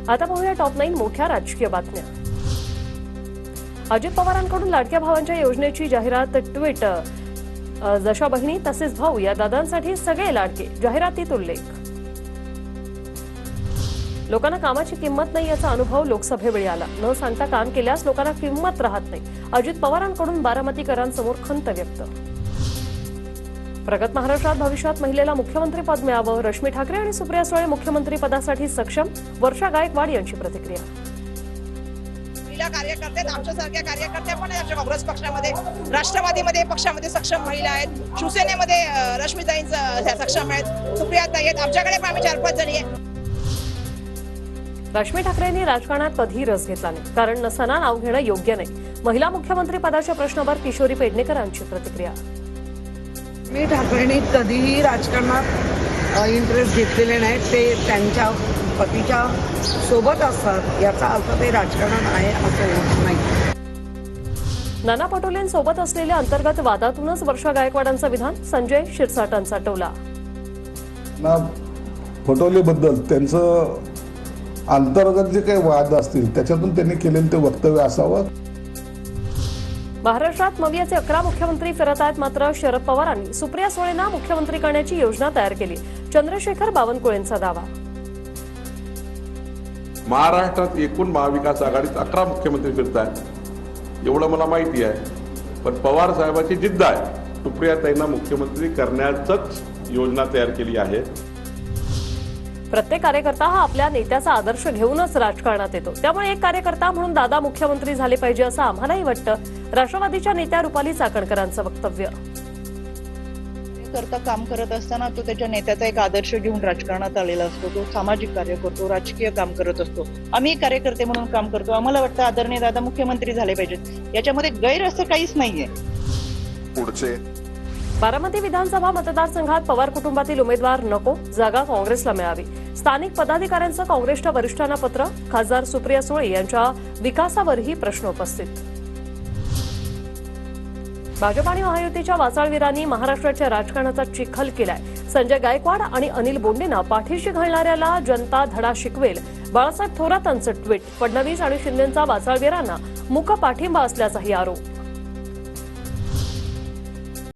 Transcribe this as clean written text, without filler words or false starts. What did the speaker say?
आता पाहूया टॉप 9 मोठ्या राजकीय बातम्या। अजित पवारांकडून लाडक्या भावांच्या योजनेची जाहिरात, ट्विट। जशा बहिणी तसेच भाऊ या दादांसाठी सगळे लाडके, जाहिरातीत उल्लेख। लोकांना कामाची किंमत नाही याचा अनुभव लोकसभेवेळी आला। न सांगता काम केल्यास लोकांना किंमत राहत नाही, अजित पवारांकडून बारामतीकरांसमोर खंत व्यक्त। प्रगत महाराष्ट्रात भविष्यात महिलेला मुख्यमंत्री पद मिळावं, रश्मी ठाकरे आणि सुप्रिया सुळे मुख्यमंत्री पदासाठी सक्षम, वर्षा गायकवाड यांची प्रतिक्रिया। महिला कार्यकर्ते आमच्यासारख्या कार्यकर्त्या पण आहेत काँग्रेस पक्षामध्ये, राष्ट्रवादीमध्ये पक्षामध्ये सक्षम महिला आहेत, शिवसेनेमध्ये रश्मीताईंचा सक्षम आहेत, सुप्रियाताई आहेत, आमच्याकडे पण आम्ही 4-5 जणी आहे। रश्मी ठाकरेंनी राजकारणात कधीही रस घेतला नाही, कारण नसताना नाव घेणं योग्य नाही। महिला मुख्यमंत्री पदाच्या प्रश्नावर किशोरी पेडणेकरांची प्रतिक्रिया। मी ठाकरेंनी कधीही राजकारणात इंटरेस्ट घेतलेले नाही, ते त्यांच्या पतीच्या सोबत असतात, याचा अर्थ ते राजकारणात आहे असं होत नाही। नाना पटोलेंसोबत असलेल्या अंतर्गत वादातूनच वर्षा गायकवाडांचं विधान, संजय शिरसाटांचा टोला। पटोलेबद्दल त्यांचं अंतर्गत जे काही वाद असतील त्याच्यातून त्यांनी केलेलं ते वक्तव्य असावं। महाराष्ट्रात मवियाचे 11 मुख्यमंत्री फिरत आहेत, मात्र शरद पवारांनी सुप्रिया सुळेंना मुख्यमंत्री करण्याची योजना तयार केली, चंद्रशेखर बावनकुळेंचा दावा। महाराष्ट्रात एकूण महाविकास आघाडीत 11 मुख्यमंत्री फिरत आहेत, एवढं मला माहिती आहे, पण पवार साहेबांची जिद्द आहे, सुप्रियाताईंना मुख्यमंत्री करण्याचंच योजना तयार केली आहे। प्रत्येक कार्यकर्ता हा आपल्या नेत्याचा आदर्श घेऊनच राजकारणात येतो, त्यामुळे एक कार्यकर्ता म्हणून दादा मुख्यमंत्री झाले पाहिजे असं आम्हालाही वाटतं, राष्ट्रवादीच्या नेत्या रुपाली चाकणकरांचं वक्तव्य। करता काम करत असताना तो त्याच्या नेत्याचा एक आदर्श घेऊन राजकारणात आलेला असतो, तो सामाजिक कार्य करतो, राजकीय काम करत असतो। आम्ही कार्यकर्ते म्हणून काम करतो, आम्हाला वाटतं आदरणीय दादा मुख्यमंत्री झाले पाहिजेत, याच्यामध्ये गैर असं काहीच नाहीये। पुढचे बारामती विधानसभा मतदारसंघात पवार कुटुंबातील उमेदवार नको, जागा काँग्रेसला मिळावी, स्थानिक पदाधिकाऱ्यांचं काँग्रेसच्या वरिष्ठांना पत्र, खासदार सुप्रिया सुळे यांच्या विकासावरही प्रश्न उपस्थित। भाजप आणि महायुतीच्या वाचाळवीरांनी महाराष्ट्राच्या राजकारणाचा चिखल केलाय, संजय गायकवाड आणि अनिल बोंडेंना पाठीशी घालणाऱ्याला जनता धडा शिकवेल, बाळासाहेब थोरातांचं ट्विट, फडणवीस आणि शिंदेंचा वाचाळवीरांना मूक पाठिंबा असल्याचाही आरोप।